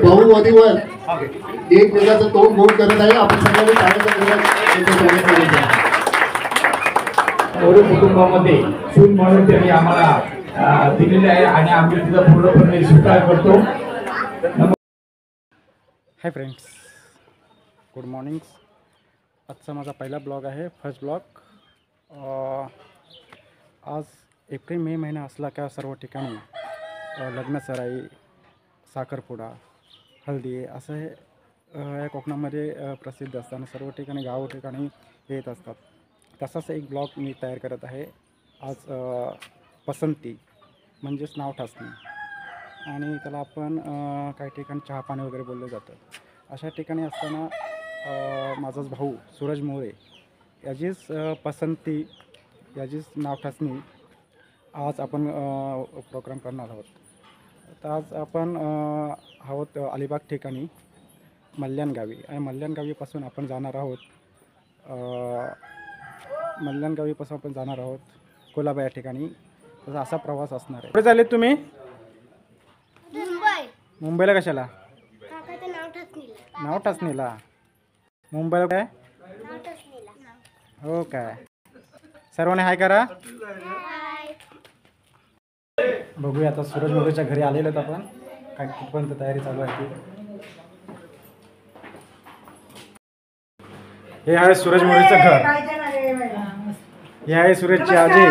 भाऊ वधूवर एकमेकाचं तोंड गोड करत आहे. आपण सगळ्यांनी कुटुंबामध्ये सून म्हणून त्यांनी आम्हाला दिलेले आहे आणि आम्ही तिचा पूर्णपणे स्वीकार करतो. Hi friends, good morning. आजचा माझा पहिला ब्लॉग आहे, फर्स्ट ब्लॉग. आज एप्रिल मे महिना असला का सर्व ठिकाणी लग्नसराई, साखरपुडा, हल्दी असं हे या कोकणामध्ये प्रसिद्ध असतात आणि सर्व ठिकाणी गाव ठिकाणी येत असतात. तसाच एक ब्लॉग मी तयार करत आहे आज. पसंती म्हणजेच नाव ठसणे आणि त्याला आपण काही ठिकाणी चहा पाणी वगैरे बोललं जातं. अशा ठिकाणी असताना माझाच भाऊ सूरज मोरे याचीच पसंती, याचीच नाव ठसणी आज आपण प्रोग्राम करणार आहोत. तर आज आपण आहोत अलिबाग ठिकाणी मल्याणगावी आणि मल्याणगावीपासून आपण जाणार आहोत कोलाबा या ठिकाणी. तसा असा प्रवास असणार आहे. कुठे चालले तुम्ही? मुंबईला. कशाला? नाव ठसणीला. मुंबईला काय? हो काय? सर्वांनी हाय करा. बघूया आता सूरज मोरेच्या घरी आलेलो आहेत आपण. काय कितपर्यंत तयारी चालू आहे ती. हे आहे सूरज मोरेचं घर. हे आहे सूरजची आजी,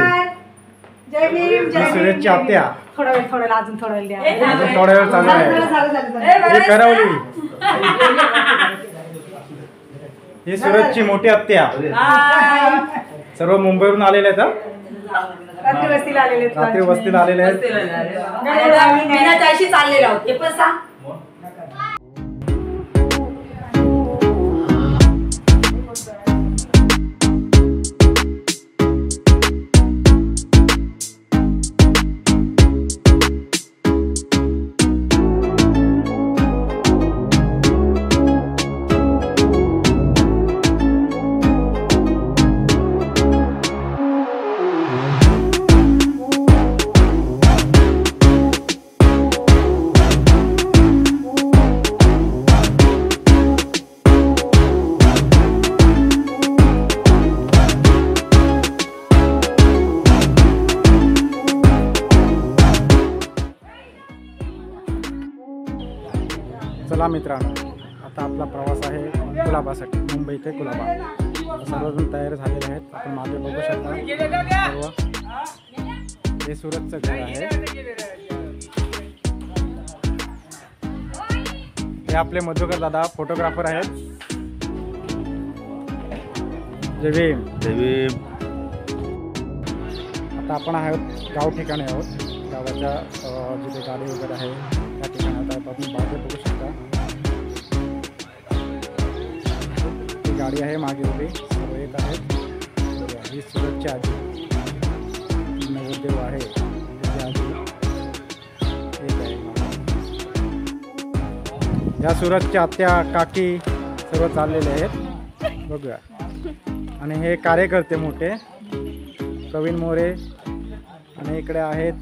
सूरजची आत्या. अजून थोडा वेळ चालू आहे. हे करवली, ही सूरजची मोठी आत्या. सर्व मुंबईवरून आलेले आहेत. रात्री वस्तीला आलेले आहेत. चाललेलो आहोत ते पण सांग. चला मित्रांनो, आता आपला प्रवास आहे कुलाबासाठी. मुंबई ते कुलाबा. सर्वजण तयार झालेले आहेत. आपण मागे बघू शकता. हे सूरजचं घर आहे. हे आपले मधुकर दादा फोटोग्राफर आहेत. जय भीम. जय भीम. आता आपण आहोत गाव ठिकाणी आहोत. गावाच्या जिथे गाडी वगैरे आहे त्या ठिकाणी आता आपण मागे बघू शकता. ही गाडी आहे मागे उभी. सर्व येत आहेत. ही सूरजची आजी, नवरदेव आहे त्याची आजी एक आहे. या सूरजच्या आत्या, काकी सर्व चाललेले आहेत. बघूया. आणि हे कार्यकर्ते मोठे प्रवीण मोरे आणि इकडे आहेत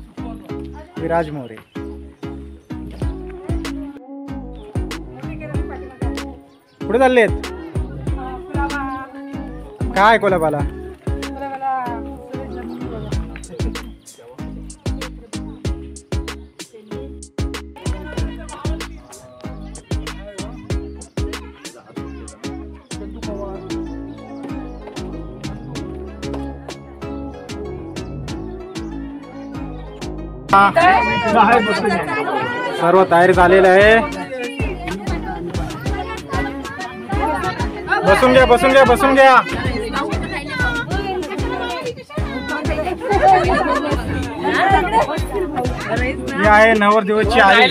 विराज मोरे. कुठे चालले आहेत? काय कोलाबाला? सर्व तयारी झालेली आहे. बसून घ्या, बसून घ्या, बसून घ्या. ही आहे नवरदेवाची आई.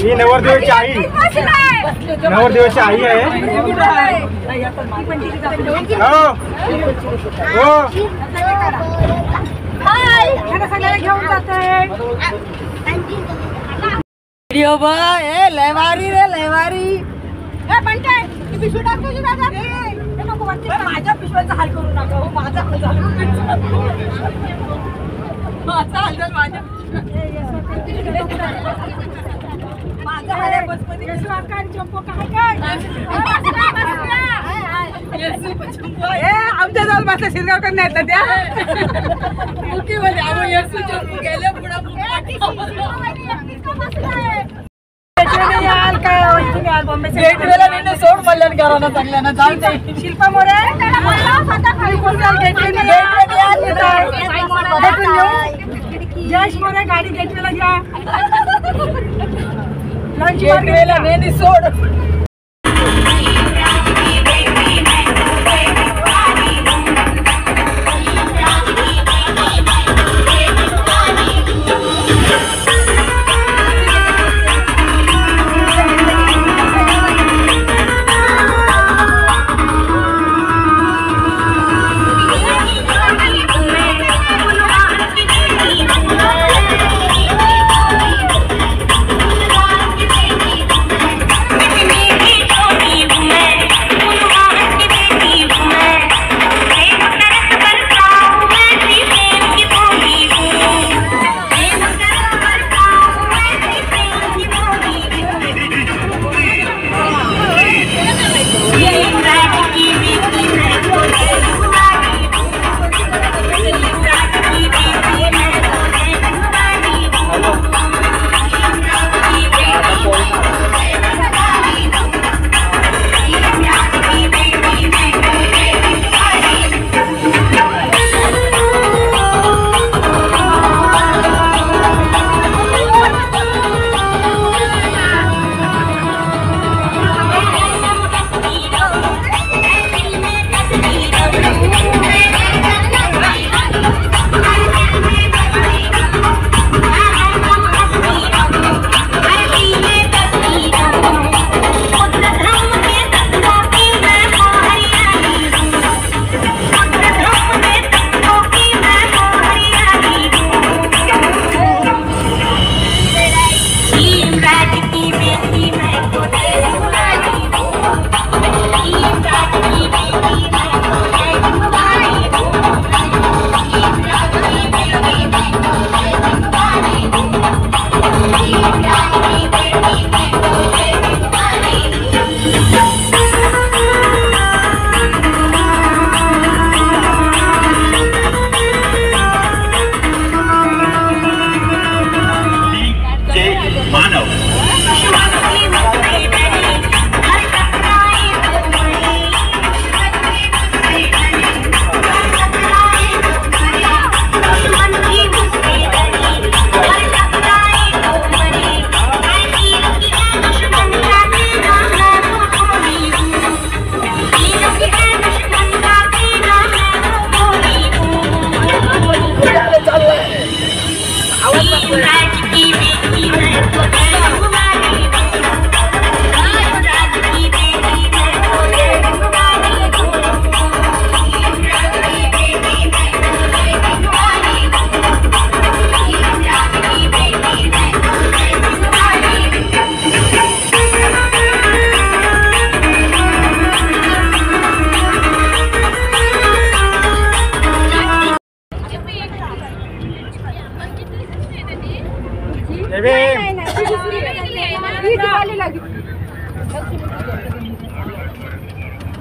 ही नवरदेवाची आई, नवरदेवाची आई आहे. हो हो घेऊन जाते व्हिडिओ बाय. ए लयवारी रे लयवारी. ए बनते ती पिशवी टाकतो जी दादा. ए नको बनते माझ्या पिशव्यांचा हाल करू नका हो. माझा हाल झाला माझा हाल झाला माझ्या माझा हाल बसमध्ये कसं वाटतं चंपो काय ए आमच्या जाल माझा शिरगाव करणे येतात त्या मुकी मध्ये आव येसू चंपो गेले पुढे यार काय होती यार बॉम्बे से गेटवेला नेने सोड मल्ल्यान घराना चांगल्याना जाऊ दे. शिल्पा मोरे त्याला बोलला स्वतः खाली कोणता गेटवे जयश मोरे गाडी गेटवेला घ्या. लंच गेटवेला नेने सोड.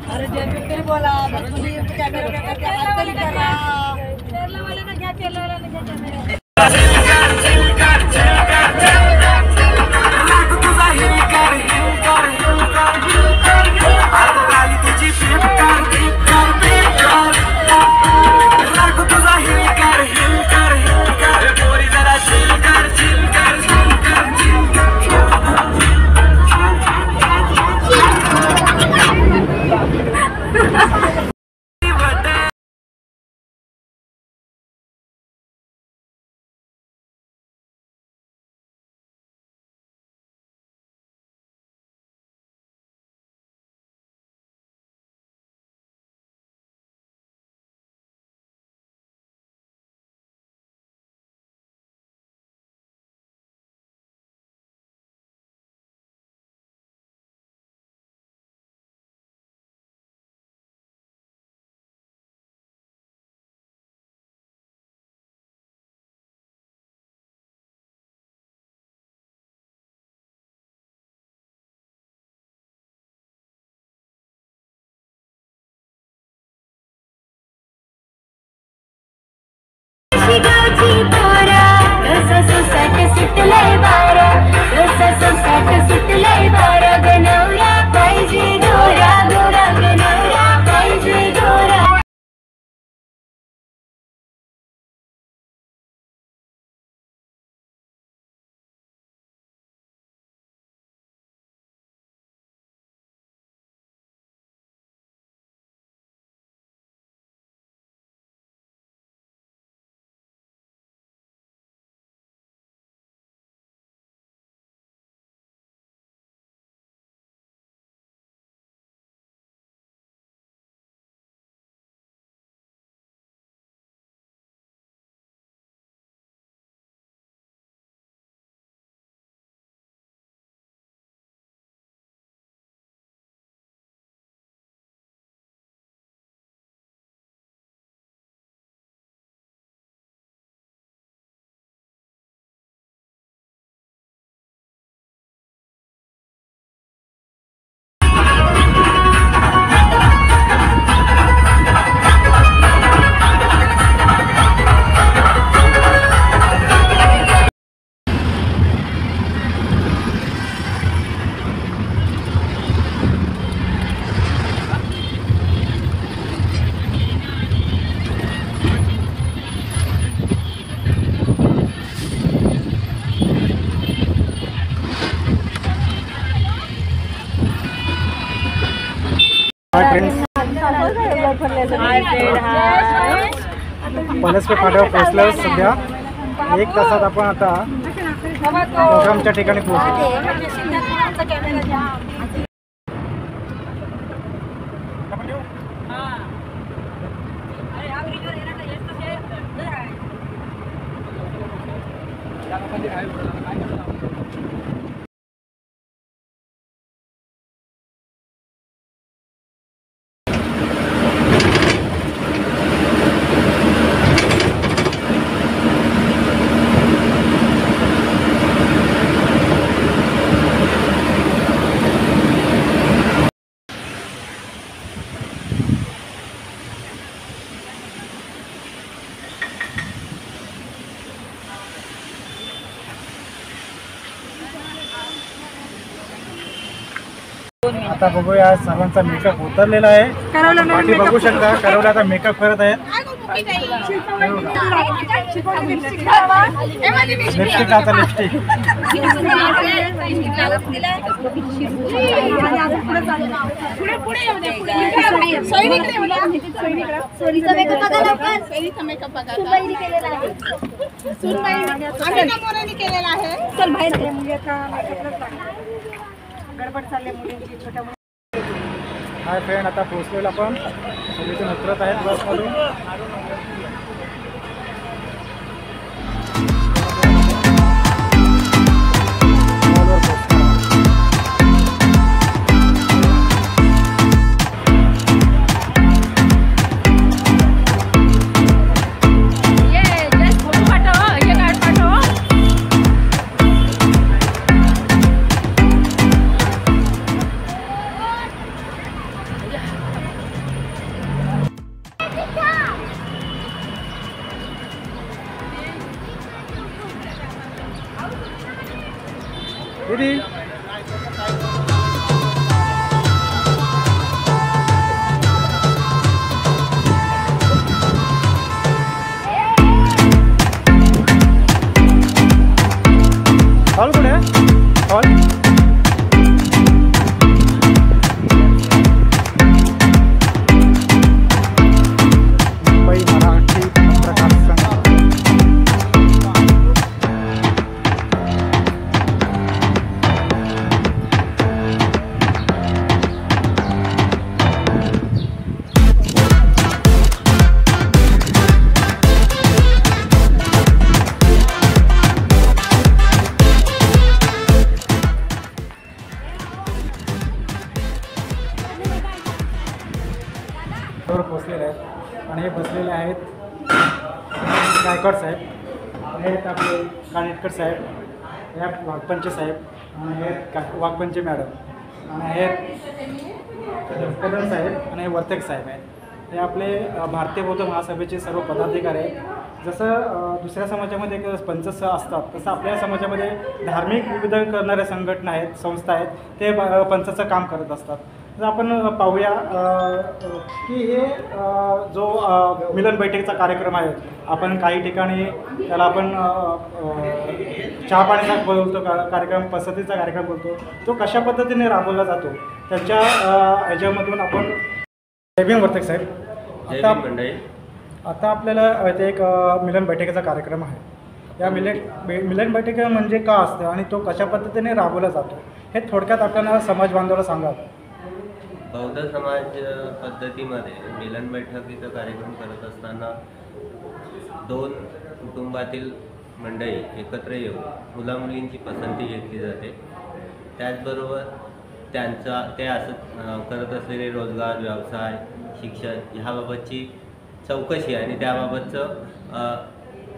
अरे जय बोला हाय फ्रेंड्स, पलसपे फाट्यावर पोहोचलो. सध्या 1 तासात आपण आता प्रोग्रामच्या ठिकाणी पोहोचलो. आता बघूया सर्वांचा मेकअप उतरलेला आहे. बाकी बघू शकता करवला आता मेकअप करत आहेत. लिपस्टिक आता लिपस्टिक गडबड चालले मुलींची छोट्या. हाय फ्रेंड, आता पोहोचलेलो आपण. सगळेजण उतरत आहेत बसमधून. दीदी हॉल कुठे हॉल? मुंबई मराठी पत्रकार संघ. पोचलेले आहेत आणि हे बसलेले आहेत गायकवाड साहेब, आहेत आपले कानिटकर साहेब, हे वाघपंचे साहेब, आणि हे वाघपंचे मॅडम, आणि आहेत कदम साहेब, आणि हे वर्तक साहेब आहेत. हे आपले भारतीय बौद्ध महासभेचे सर्व पदाधिकारी आहेत. जसं दुसऱ्या समाजामध्ये एक पंच असतात, तसं आपल्या समाजामध्ये धार्मिक विविध करणाऱ्या संघटना आहेत, संस्था आहेत, ते पंचाचं काम करत असतात. तर आपण पाहूया की हे जो मिलन बैठकीचा कार्यक्रम आहे, आपण काही ठिकाणी त्याला आपण चहा पाण्याचा बोलतो कार्यक्रम, पसंतीचा कार्यक्रम बोलतो, तो कशा पद्धतीने राबवला जातो त्याच्या ह्याच्यामधून आपण. जय वर्तक साहेब, आता आपल्याला ते एक मिलन बैठकीचा कार्यक्रम आहे. या मिलन बैठक म्हणजे का असतं आणि तो कशा पद्धतीने राबवला जातो हे थोडक्यात आपल्याला समाज बांधवाला सांगा. बौद्ध समाज पद्धतीमध्ये मिलन बैठकीचा कार्यक्रम करत असताना 2 कुटुंबातील मंडळी एकत्र येऊन मुलामुलींची पसंती घेतली जाते. त्याचबरोबर ते असं करत असलेले रोजगार, व्यवसाय, शिक्षण ह्याबाबतची चौकशी आणि त्याबाबतचं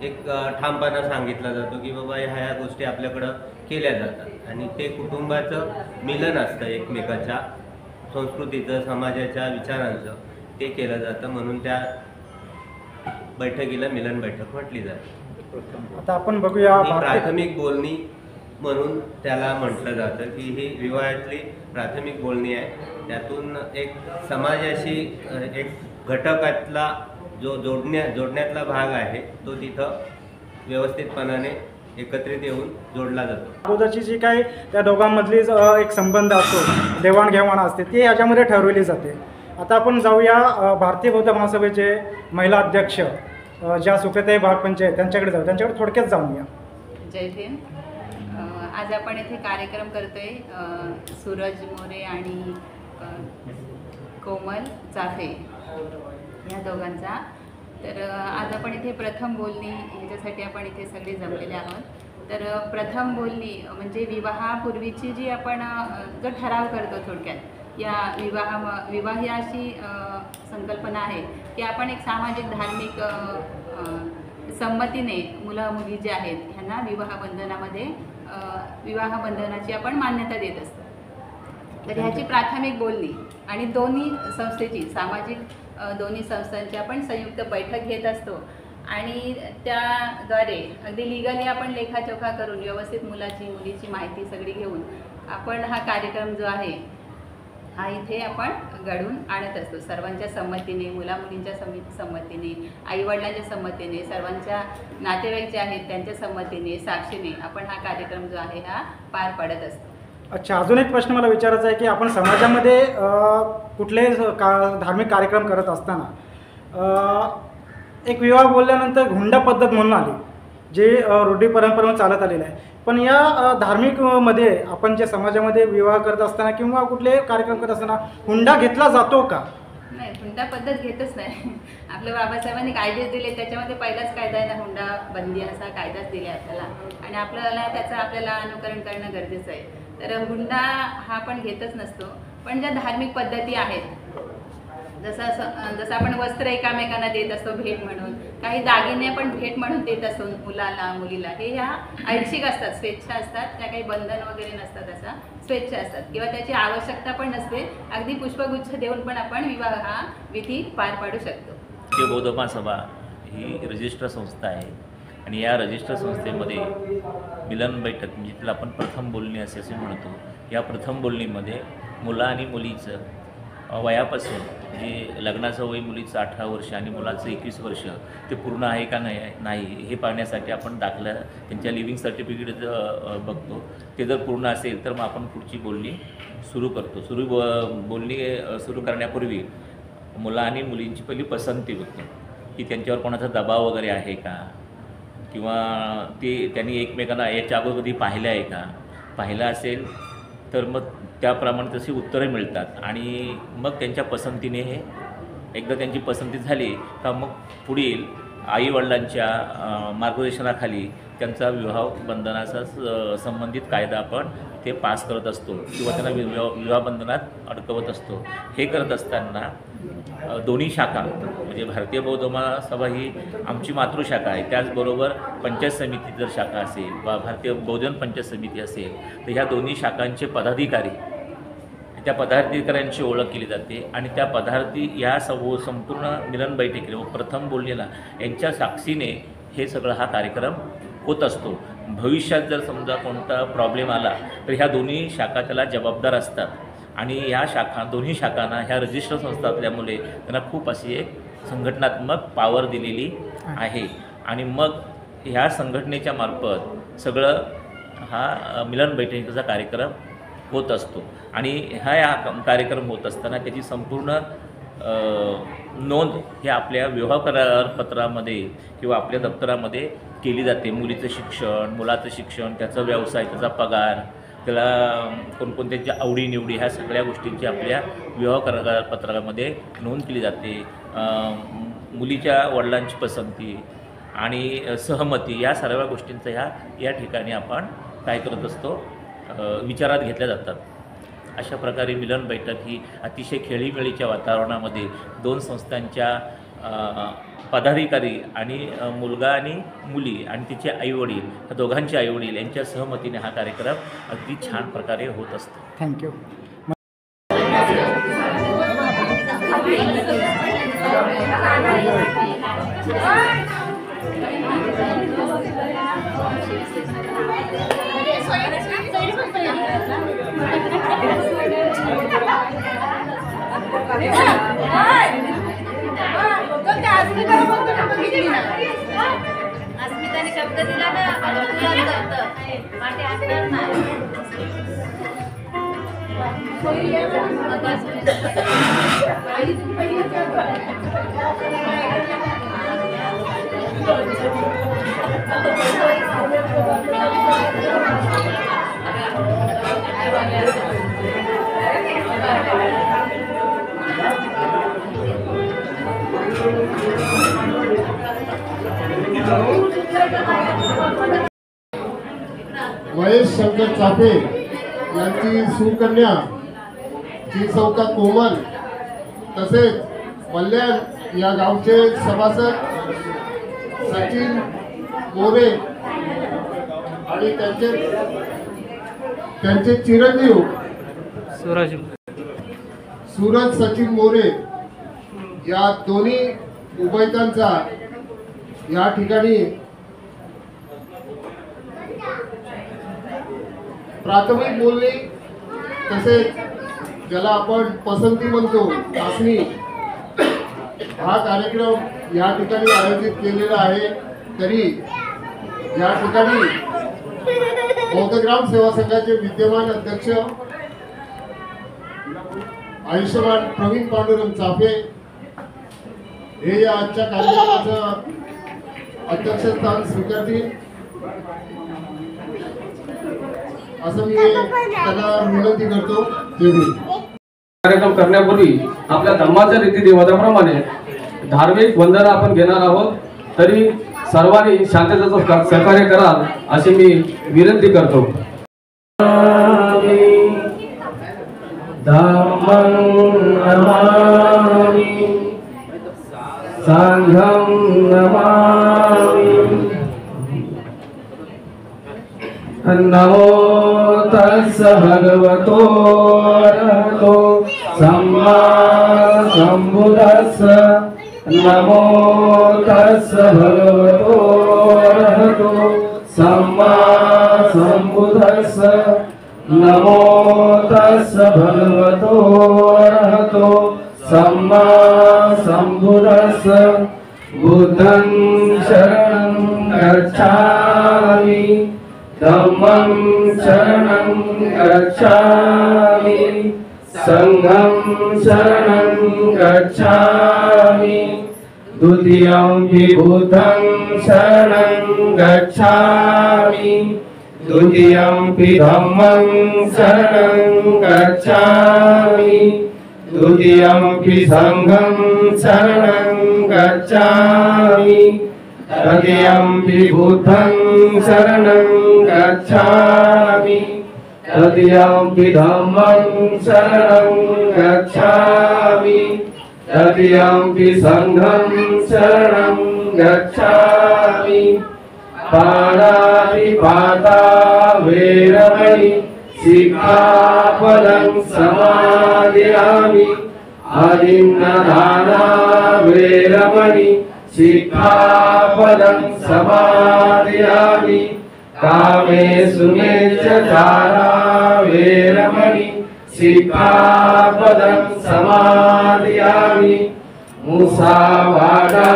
एक ठामपणा सांगितला जातो की बाबा ह्या गोष्टी आपल्याकडं केल्या जातात आणि ते कुटुंबाचं मिलन असतं, एकमेकाच्या संस्कृतीचं, समाजाच्या विचारांचं ते केलं जातं. म्हणून त्या बैठकीला मिलन बैठक म्हटली जाते. आता आपण बघूया प्राथमिक बोलणी म्हणून त्याला म्हटलं जातं की ही विवाहातली प्राथमिक बोलणी आहे. त्यातून एक समाजाशी एक घटकातला जो जोडण्यातला भाग आहे तो तिथं व्यवस्थितपणाने एकत्रित येऊन जोडला जातो. अगोदरची जी काही त्या दोघांमधली एक संबंध असतो, देवाणघेवाण असते, ती याच्यामध्ये ठरवली जाते. आता आपण जाऊया भारतीय बौद्ध महासभेचे महिला अध्यक्ष ज्या सुप्रियाताई बागपंचे आहेत त्यांच्याकडे जाऊ, त्यांच्याकडे थोडक्यात जाऊया. जय भीम. आज आपण इथे कार्यक्रम करतोय सूरज मोरे आणि कोमल चाफे ह्या दोघांचा. तर आज आपण इथे प्रथम बोलणी ह्याच्यासाठी आपण इथे सगळे जमलेले आहोत. तर प्रथम बोलणी म्हणजे विवाहापूर्वीची जी आपण जो ठराव करतो, थोडक्यात या विवाह ही अशी संकल्पना आहे की आपण एक सामाजिक धार्मिक संमतीने मुलं मुली जे आहेत ह्यांना विवाह बंधनाची आपण मान्यता देत असतो. तर ह्याची प्राथमिक बोलणी आणि दोन्ही संस्थेची दोन्ही संस्थांची आपण संयुक्त बैठक घेत असतो आणि त्याद्वारे अगदी लिगली आपण लेखाजोखा करून व्यवस्थित मुलीची माहिती सगळी घेऊन आपण हा कार्यक्रम जो आहे हा इथे आपण घडवून आणत असतो. सर्वांच्या संमतीने, मुलींच्या संमतीने, आईवडिलांच्या संमतीने, सर्वांच्या नातेवाईक जे आहेत त्यांच्या संमतीने, साक्षीने आपण हा कार्यक्रम जो आहे हा पार पाडत असतो. अच्छा, अजून एक प्रश्न मला विचारायचा आहे की आपण समाजामध्ये कुठलेही धार्मिक कार्यक्रम करत असताना एक विवाह बोलल्यानंतर हुंडा पद्धत म्हणून आली, जे रूढी परंपरेने चालत आलेलं आहे. पण या धार्मिकमध्ये आपण जे समाजामध्ये विवाह करत असताना किंवा कुठले कार्यक्रम करत असताना हुंडा घेतला जातो का? नाही, हुंडा पद्धत घेतच नाही. आपल्या बाबासाहेबांनी कायदेच दिले, त्याच्यामध्ये पहिलाच कायदा आहे ना हुंडा बंदी असा कायदाच दिला आपल्याला आणि आपल्याला अनुकरण करणं गरजेचं आहे. तर हुंडा हा आपण घेतच नसतो. पण ज्या धार्मिक पद्धती आहेत, जसं आपण वस्त्र एकामेकांना देत असतो भेट म्हणून, काही दागिने पण भेट म्हणून देत असतो मुलीला, हे ह्या ऐच्छिक असतात, स्वेच्छा असतात, त्या काही बंधन वगैरे नसतात, असा स्वेच्छा असतात किंवा त्याची आवश्यकता पण नसते. अगदी पुष्पगुच्छ देऊन पण आपण विवाह हा विधी पार पाडू शकतो. भारतीय बौद्ध महासभा ही रजिस्टर संस्था आहे आणि या रजिस्टर संस्थेमध्ये मिलन बैठक म्हणजे तिला आपण प्रथम बोलणी असे म्हणतो. या प्रथम बोलणीमध्ये मुलं आणि मुलीचं वयापासून जे लग्नाचं वय मुलीचं 18 वर्ष आणि मुलाचं 21 वर्ष ते पूर्ण आहे का नाही हे पाहण्यासाठी आपण दाखला त्यांच्या लिव्हिंग सर्टिफिकेट बघतो. ते जर पूर्ण असेल तर मग आपण पुढची बोलणी सुरू करतो. बोलणी सुरू करण्यापूर्वी मुलं आणि मुलींची पहिली पसंती बघतो की त्यांच्यावर कोणाचा दबाव वगैरे आहे का किंवा त्यांनी एकमेकांना याच्या अगोदर पाहिलं आहे का. पाहिलं असेल तर मग त्याप्रमाणे तशी उत्तरं मिळतात आणि मग त्यांच्या पसंतीने एकदा त्यांची पसंती झाली का मग पुढील आईवडिलांच्या मार्गदर्शनाखाली त्यांचा विवाह बंधनाचा संबंधित कायदा आपण ते पास करत असतो किंवा त्यांना विवाह बंधनात अडकवत असतो. हे करत असताना दोन्ही शाखा म्हणजे भारतीय बौद्ध महासभा ही आमची मातृशाखा आहे, त्याचबरोबर पंचायत समिती जर शाखा असेल वा भारतीय बौद्धन पंचायत समिती असेल तर ह्या दोन्ही शाखांचे पदाधिकारी, त्या पदाधिकाऱ्यांची ओळख केली जाते आणि त्या या संपूर्ण मिलन बैठकीला व प्रथम बोललेला यांच्या साक्षीने हे सगळं हा कार्यक्रम होत असतो. भविष्यात जर समजा कोणता प्रॉब्लेम आला तर ह्या दोन्ही शाखा त्याला जबाबदार असतात आणि ह्या दोन्ही शाखांना ह्या रजिस्टर संस्था असल्यामुळे त्यांना खूप अशी एक संघटनात्मक पॉवर दिलेली आहे आणि मग ह्या संघटनेच्या मार्फत सगळं हा मिलन बैठकीचा कार्यक्रम होत असतो आणि या कार्यक्रम होत असताना त्याची संपूर्ण नोंद हे आपल्या विवाह करारपत्रामध्ये किंवा आपल्या दप्तरामध्ये केली जाते. मुलीचं शिक्षण, मुलाचं शिक्षण, त्याचा व्यवसाय, त्याचा पगार, त्याला कोणकोणत्याच्या आवडीनिवडी ह्या सगळ्या गोष्टींची आपल्या विवाह करारपत्रामध्ये नोंद केली जाते. मुलीच्या वडिलांची पसंती आणि सहमती या सर्व गोष्टींचा या ठिकाणी आपण काय करत असतो विचारात घेतल्या जातात. अशा प्रकारे मिलन बैठक ही अतिशय खेळीमेळीच्या वातावरणामध्ये दोन संस्थांच्या पदाधिकारी आणि मुलगा आणि मुली आणि तिचे आईवडील ह्या दोघांचे आईवडील यांच्या सहमतीने हा कार्यक्रम अगदी छान प्रकारे होत असतो. थँक्यू. अस्मिताने शब्द दिला ना महेश शंकर चाफे यांची सुकन्या जी चौका कोमल तसेच मल्याण या गावचे सभासद सचिन मोरे आणि त्यांचे चिरंजीव सूरज सचिन मोरे या दोन्ही उभयतांचा या ठिकाणी प्राथमिक बोलणी तसेच ज्याला आपण पसंती म्हणतो चाचणी हा कार्यक्रम या ठिकाणी आयोजित केलेला आहे। तरी या ठिकाणी बौद्ध ग्राम सेवा संघाचे विद्यमान अध्यक्ष आयुष्यमान प्रवीण पांडुरंग चाफे हे या आजच्या कार्यक्रमाचं अध्यक्षस्थान स्वीकारतील असं मी त्यांना विनंती करतो। कार्यक्रम करण्यापूर्वी आपल्या धर्माच्या रीतिरिवाजाप्रमाणे धार्मिक वंदना आपण घेणार आहोत, तरी सर्वांनी शांततेचं सहकार्य कराल अशी मी विनंती करतो। धम्मं नमामि संघं नमामि नमो तस्स भगवतो अरहतो सम्मा सम्बुद्धस्स नमो तस्स भगवतो अरहतो सम्मा सम्बुद्धस्स नमो तस्स भगवतो अरहतो सम्मा सम्बुद्धस्स बुद्धं शरणं गच्छामि धम्मं शरणं गच्छामि संघं शरणं गच्छामि द्वितीयं बुद्धं शरणं गच्छामि द्वितीयं धम्मं शरणं गच्छामि द्वितीयं संघं शरणं गच्छामि तृतीयं बुद्धं शरणं गच्छामि तृतीयं धम्मं शरणं गच्छामि तृतीयं संघं शरणं गच्छामि पाणातिपाता वेरमणि सिक्खापदं समादयामि आदिन्नदाना वेरमणि सिक्खापदं समादयामि कामेषु मिच्छाचारा वेरमणि सिक्खापदं समादयामि मुसावादा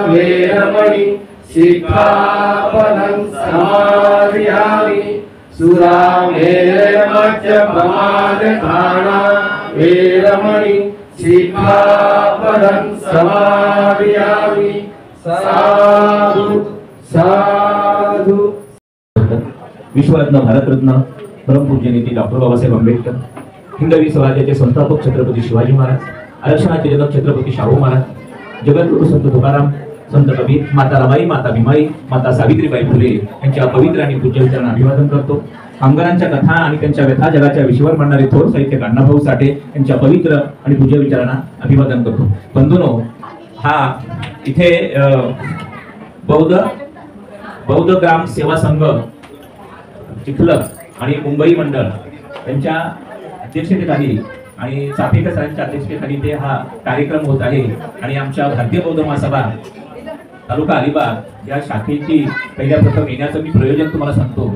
वेरमणि सिक्खापदं समादयामि सुरामेरमज्जपमादधाना वेरमणि सिक्खापदं समादयामि साधु साधु। विश्वरत्न भारतरत्न परमपूज्य नेते डॉक्टर बाबासाहेब आंबेडकर, हिंदवी स्वराज्याचे संस्थापक छत्रपती शिवाजी महाराज, आरक्षणाचे जनक छत्रपती शाहू महाराज, जगद्गुरु संत तुकाराम, संत कबीर, माता रमाई, माता भीमाई, माता सावित्रीबाई फुले यांच्या पवित्र आणि पूज्य विचारांना अभिवादन करतो। कामगारांच्या कथा आणि त्यांच्या व्यथा जगाच्या विश्वावर मांडणारे थोर साहित्यिक अण्णाभाऊ साठे यांच्या पवित्र आणि पूज्य विचारांना अभिवादन करतो। बंधूंनो, हा इथे बौद्ध ग्राम सेवा संघ चिखलक आणि मुंबई मंडळ यांच्या अध्यक्षतेखाली आणि चाफेकर सरांच्या अध्यक्षतेखाली ते हा कार्यक्रम होत आहे। आणि आमच्या भारतीय बौद्ध महासभा तालुका अलिबाग या शाखेची पहिल्या प्रथम येण्याचं मी प्रयोजन तुम्हाला सांगतो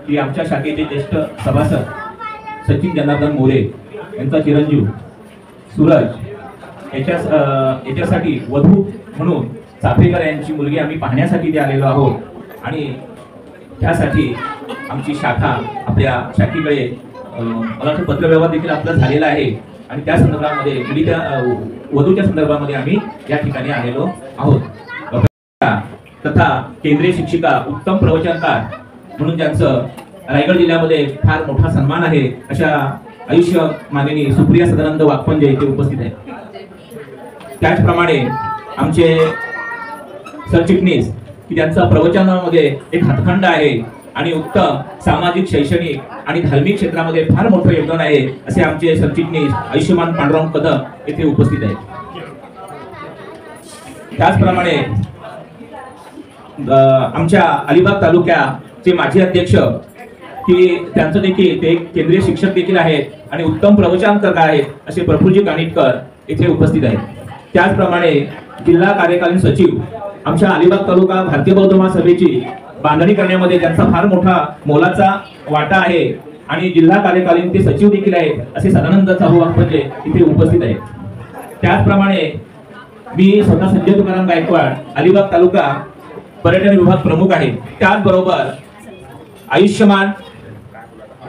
की आमच्या शाखेचे ज्येष्ठ सभासद सचिन जनार्दन मोरे यांचा चिरंजीव सूरज याच्यासाठी वधू म्हणून चाफेकर यांची मुलगी आम्ही पाहण्यासाठी इथे आलेलो आहोत। आणि त्यासाठी आमची शाखा आपल्या शाखेकडे मला वाटतं पत्रव्यवहार देखील आपला झालेला आहे आणि त्या संदर्भामध्ये वधूच्या संदर्भामध्ये आम्ही या ठिकाणी आलेलो आहोत. तथा केंद्रीय शिक्षिका, उत्तम प्रवचनकार म्हणून ज्यांचं रायगड जिल्ह्यामध्ये फार मोठा सन्मान आहे, अशा आयुष्य माननी सुप्रिया सदानंद वाघपंजे इथे उपस्थित आहेत. त्याचप्रमाणे आमचे सरचिटणीस की ज्यांचा प्रवचनामध्ये एक हातखंड आहे आणि उत्तम सामाजिक, शैक्षणिक आणि धार्मिक क्षेत्रामध्ये फार मोठं योगदान आहे, असे आमचे सरचिटणीस आयुष्यमान पांडुरंग कदम येथे उपस्थित आहेत. त्याचप्रमाणे आमच्या अलिबाग तालुक्याचे माजी अध्यक्ष की त्यांचं देखील ते केंद्रीय शिक्षक देखील आहेत आणि उत्तम प्रवचनकार आहेत, असे प्रफुल्लजी कानिटकर येथे उपस्थित आहेत. त्याचप्रमाणे जिल्हा कार्यकालीन सचिव, आमच्या अलिबाग तालुका भारतीय बौद्ध महासभेची बांधणी करण्यामध्ये त्यांचा फार मोठा मोलाचा वाटा आहे आणि जिल्हा कार्यकालीन ते सचिव देखील आहेत, असे सदानंद चाहू वाघपंजे इथे उपस्थित आहेत. त्याचप्रमाणे मी स्वतः संजय तुकाराम गायकवाड, अलिबाग तालुका पर्यटन विभाग प्रमुख आहे. त्याचबरोबर आयुष्यमान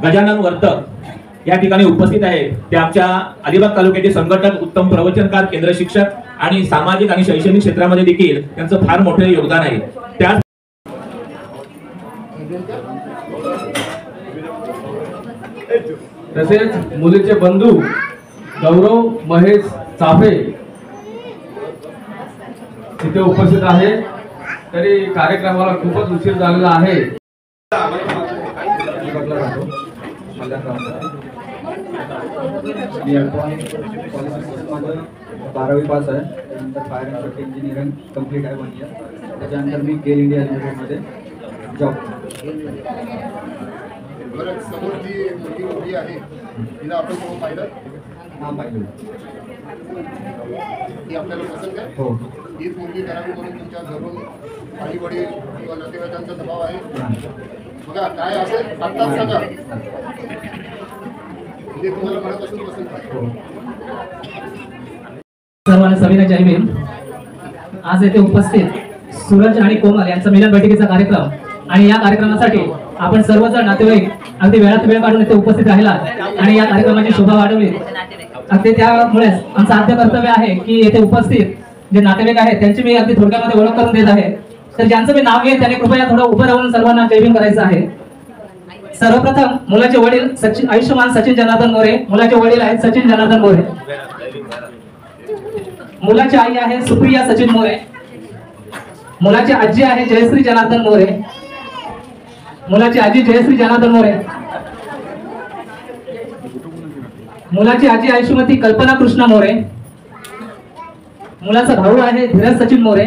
गजानन वर्तक या ठिकाणी उपस्थित आहेत. ते आमच्या अलिबाग तालुक्याचे संघटक, उत्तम प्रवचनकार, केंद्र शिक्षक आणि सामाजिक आणि शैक्षणिक क्षेत्रामध्ये देखील त्यांचं फार मोठे योगदान आहे. त्याच तसेच मुलीचे बंधू गौरव महेश चाफे इथे उपस्थित आहे. तरी कार्यक्रमाला खूपच उशीर झालेला आहे. मी इलेक्ट्रॉनिक माझं 12वी पास आहे. त्यानंतर fire and safety engineering complete आहे 1 इयर. त्याच्यानंतर मी गेल इंडिया लिमिटेडमध्ये जॉब करतो. बरं, समोर जी मुलगी उभी आहे तिला आपण तो पाहिलं? हां, पाहिलं. ती आपल्याला पसंत आहे? हो. हीच मुलगी करावी म्हणून तुमच्या घरून आई वडील किंवा नातेवाईकांचा दबाव आहे? बघा काय असेल आत्ताच सांगा. म्हणजे तुम्हाला मनापासून पसंत आहे? सर्वांना सविनय जय भीम. आज येथे उपस्थित सूरज आणि कोमल यांचा मिलन बैठकीचा कार्यक्रम, आणि या कार्यक्रमासाठी आपण सर्वजण नातेवाईक अगदी वेळात वेळ काढून इथे उपस्थित राहिला आणि या कार्यक्रमाची शोभा वाढवली. अगदी त्यामुळेच आमचं आद्य कर्तव्य आहे की येथे उपस्थित जे नातेवाईक आहेत त्यांची मी अगदी थोडक्यामध्ये ओळख करून देत आहे. तर ज्यांचं मी नाव घेईन त्यांनी कृपया थोडं उभं राहून सर्वांना जय भीम करायचं आहे. सर्वप्रथम मुलाचे वडील आयुष्यमान सचिन जनार्दन मोरे. मुलाचे वडील आहेत सचिन जनार्दन मोरे. मुलाची आई आहे सुप्रिया सचिन मोरे. मुलाची आजी आहे जयश्री जनार्दन मोरे. मुलाची आजी जयश्री जनार्दन मोरे. मुलाची आजी आयुष्यमती कल्पना कृष्ण मोरे. मुलाचा भाऊ आहे धीरज सचिन मोरे.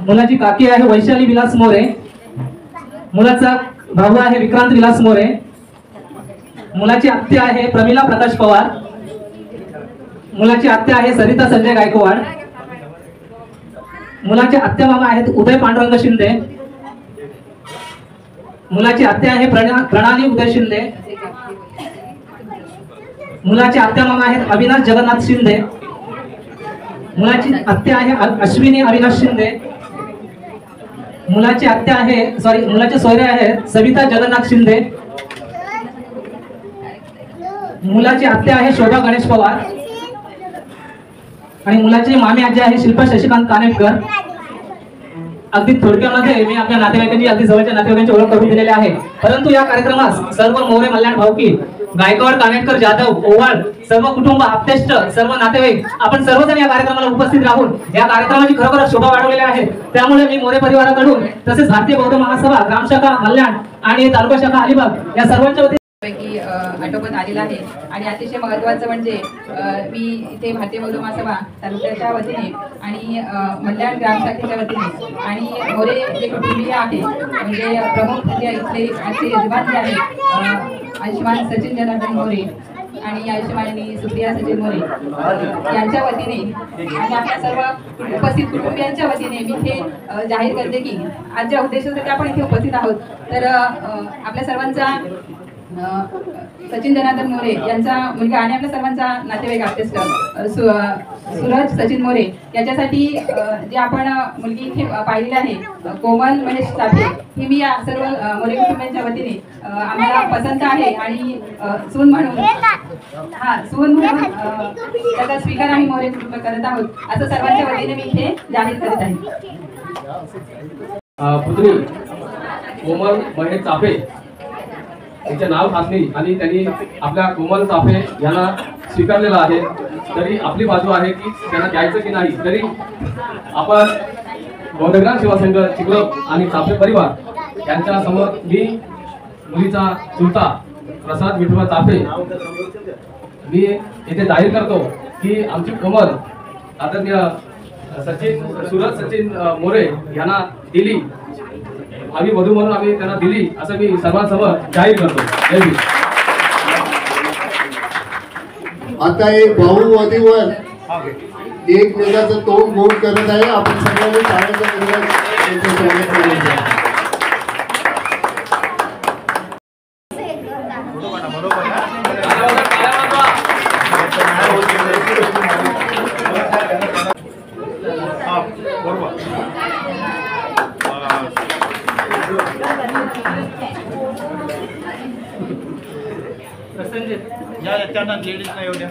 मुलाची काकी आहे वैशाली विलास मोरे. मुलाचा भाऊ आहे विक्रांत विलास मोरे. मुलाची आत्या आहे प्रमिला प्रकाश पवार. मुलाची आत्या आहे सरिता संजय गायकवाड. मुलाचे आत्या मामा आहेत उदय पांडुरंग शिंदे. मुलाची आत्या आहे प्रणाली उदय शिंदे. मुलाचे आत्या मामा आहेत अविनाश जगन्नाथ शिंदे. मुलाची आत्या आहे अश्विनी अविनाश शिंदे. मुलाची आत्या आहे मुलाचे सोयरे आहेत सविता जगन्नाथ शिंदे. मुलाची आत्या आहे शोभा गणेश पवार. आणि मुलाची मामी आजी आहे शिल्पा शशिकांत कानेटकर. अगदी थोडक्यामध्ये मी आपल्या नातेवाईकांची अगदी जवळच्या नातेवाईकांची ओळख करून दिलेली आहे. परंतु या कार्यक्रमास सर्व मोरे, मल्याण भावकी, गायकवाड, कानेटकर, जाधव, ओवाळ, सर्व कुटुंब, आप्तेष्ट, सर्व नातेवाईक आपण सर्वजण या कार्यक्रमाला उपस्थित राहून या कार्यक्रमाची खरोखर शोभा वाढवलेली आहे. त्यामुळे मी मोरे परिवाराकडून तसेच भारतीय बौद्ध महासभा ग्राम शाखा मल्याण आणि तालुका शाखा अलिबाग या सर्वांच्या वतीने पैकी आटोपत आलेला आहे. आणि अतिशय महत्त्वाचं म्हणजे मी इथे भारतीय बौद्ध महासभा तालुक्याच्या वतीने आणि मल्याण ग्रामशाखेच्या वतीने आणि मोरे जे कुटुंबीय आहे म्हणजे प्रमुख जे इथले आजचे यजमान जे आहेत आयुष्यमान सचिन जनार्दन मोरे आणि आयुष्यमानी सुप्रिया सचिन मोरे यांच्या वतीने आणि आपल्या सर्व उपस्थित कुटुंबियांच्या वतीने मी हे जाहीर करते की आज ज्या उद्देशासाठी आपण इथे उपस्थित आहोत तर आपल्या सर्वांचा सचिन जनार्दन मोरे यांचा मुलगा आणि आपल्या सर्वांचा नातेवाईक आर्टिस्ट सूरज सचिन मोरे याच्यासाठी जे आपण मुलगी इथे पाहिलेली आहे कोमल महेश चाफे ही मी या सर्व मोरे कुटुंबियांच्या वतीने आम्हाला पसंत आहे आणि सून म्हणून त्याचा स्वीकार आम्ही मोरे कुटुंब करत आहोत असं सर्वांच्या वतीने मी इथे जाहीर करत आहे. पुत्री कोमल महेश चाफे त्यांचे नाव खासणी आणि त्यांनी आपल्या कोमल चाफे यांना स्वीकारलेलं आहे. तरी आपली बाजू आहे की त्यांना द्यायचं की नाही. तरी आपण बौद्धग्राम सेवा संघ चिखलोद आणि चाफे परिवार यांच्या समोर मी मुलीचा चुलता प्रसाद विठोबा चाफे मी येथे जाहीर करतो की आमची कोमल आदरणीय सूरज सचिन मोरे यांना दिली, आम्ही वधू म्हणून आम्ही त्यांना दिली असं मी सर्वांसमोर जाहीर करतो. जय भीम. आता एक भाऊ वधूवर एकमेकाचं तोंड गोड करत आहे. आपण सगळ्यांनी टाळ्यांचा गजर त्यांना लेडीज नाही एवढ्या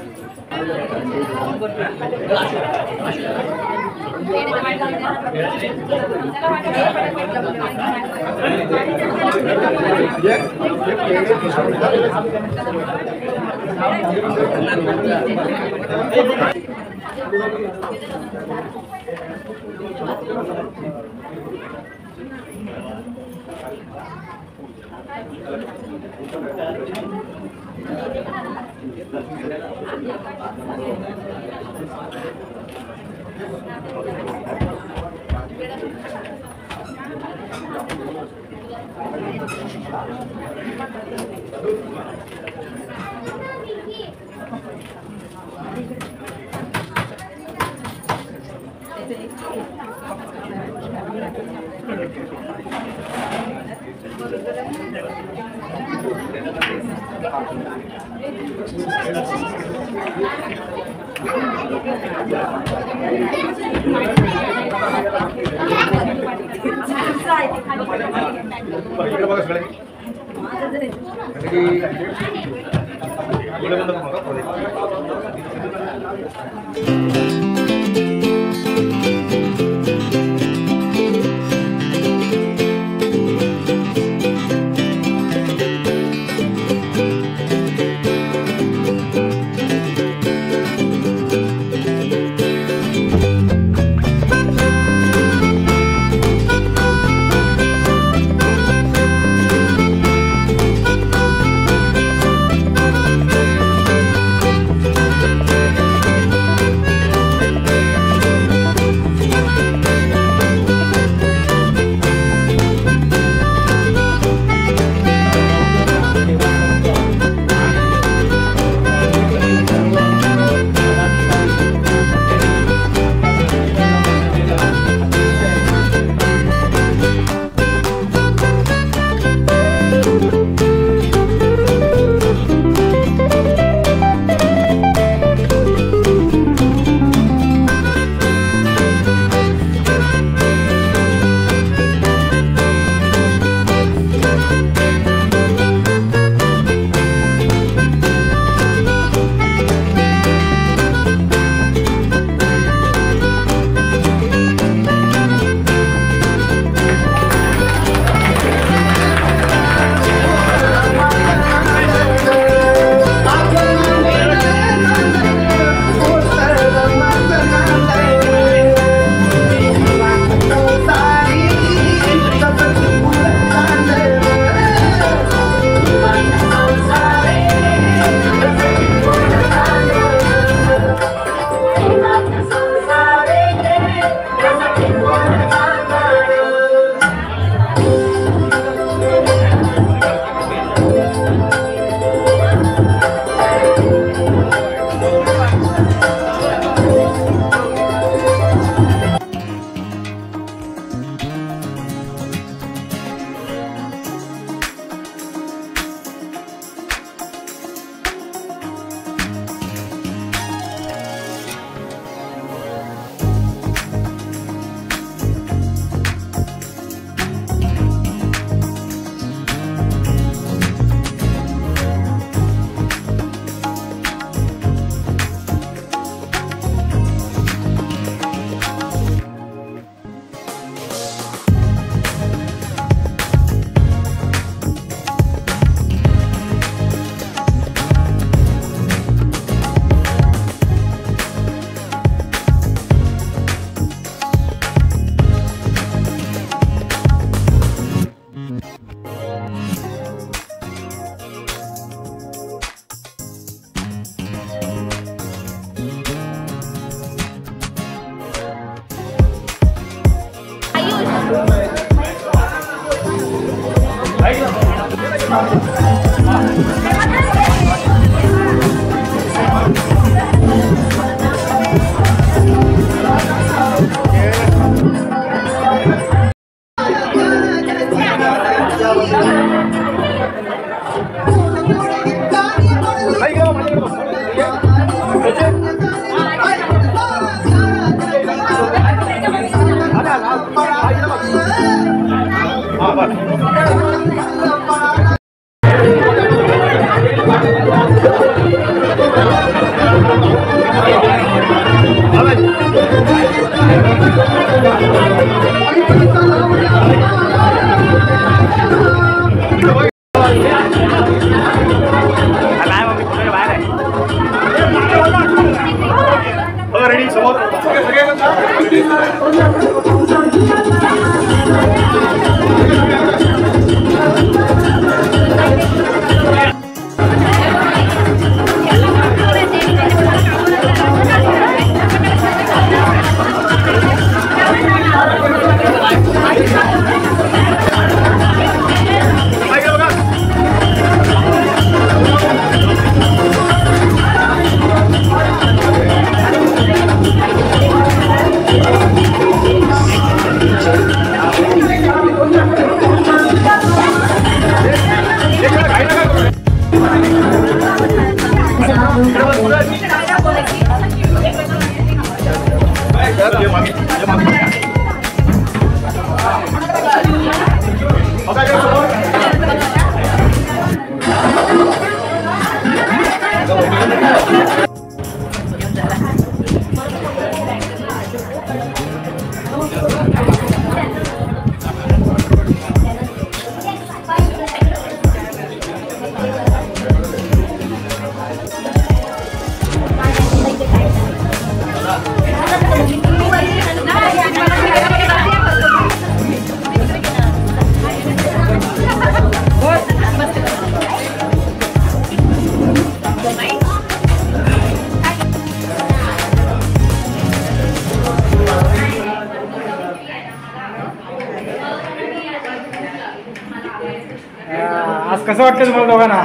आज कसं वाटतं तुम्हाला दोघांना?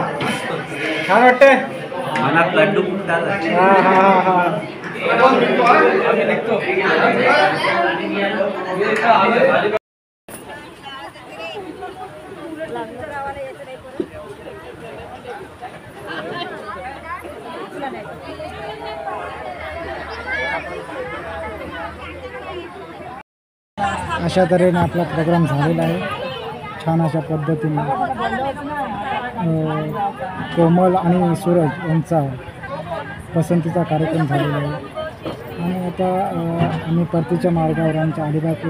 छान वाटतंय? मनात लड्डू फुटतात. हा हा हा अशा तऱ्हेने आपला प्रोग्राम झालेला आहे. छान अशा पद्धतीने कोमल आणि सूरज यांचा पसंतीचा कार्यक्रम झालेला आहे. आणि आता आम्ही परतीच्या मार्गावर आमच्या अलिबाग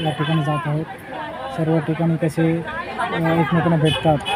या ठिकाणी जात आहोत. सर्व ठिकाणी कसे एकमेकांना भेटतात.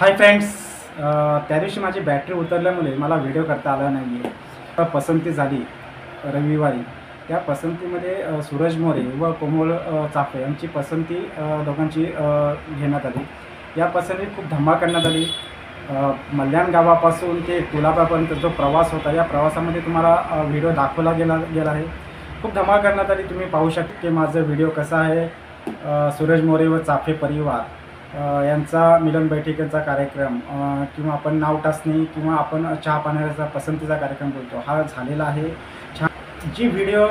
हाय फ्रेंड्स, त्या दिवशी माझी बॅटरी उतरल्यामुळे मला व्हिडिओ करता आला नाही आहे. पसंती झाली रविवारी. त्या पसंतीमध्ये सूरज मोरे व कोमल चाफे यांची पसंती दोघांची घेण्यात आली. या पसंतीत खूप धमाल करण्यात आली. मल्याण गावापासून ते कुलाबापर्यंत जो प्रवास होता, या प्रवासामध्ये तुम्हाला व्हिडिओ दाखवला गेला आहे. खूप धमाल करण्यात आली. तुम्ही पाहू शकता की माझा व्हिडिओ कसा आहे. सूरज मोरे व चाफे परिवार यांचा मिलन बैठकीचा कार्यक्रम किंवा आपण नाव टाचणी किंवा आपण चहा पाण्याचा पसंतीचा कार्यक्रम बोलतो, हा झालेला आहे. जी व्हिडिओ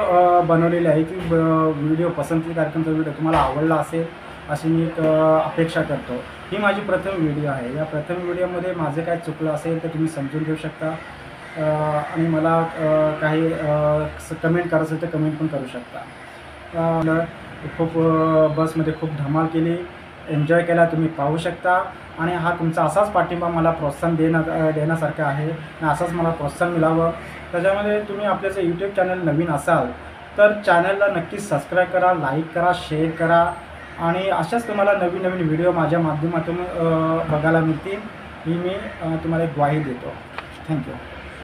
बनवलेली आहे ती व्हिडिओ पसंती कार्यक्रमाचा व्हिडिओ तुम्हाला आवडला असेल अशी मी अपेक्षा करतो. ही माझी प्रथम व्हिडिओ आहे. या प्रथम व्हिडिओमध्ये माझे काय चुकलं असेल तर तुम्ही समजून घेऊ शकता आणि मला काही कमेंट करायचं असेल तर कमेंट पण करू शकता. खूप बसमध्ये खूप धमाल केली, एन्जॉय केला, तुम्ही पाहू शकता. आणि हा तुमचा असाच पाठिंबा मला प्रोत्साहन देण्यासारखं आहे आणि असाच मला प्रोत्साहन मिळावं. त्याच्यामध्ये तुम्ही आपल्या जर यूट्यूब चॅनल नवीन असाल तर चॅनलला नक्कीच सबस्क्राईब करा, लाईक करा, शेअर करा आणि अशाच तुम्हाला नवीन नवीन व्हिडिओ माझ्या माध्यमातून बघायला मिळतील ही मी तुम्हाला एक ग्वाही देतो. थँक्यू.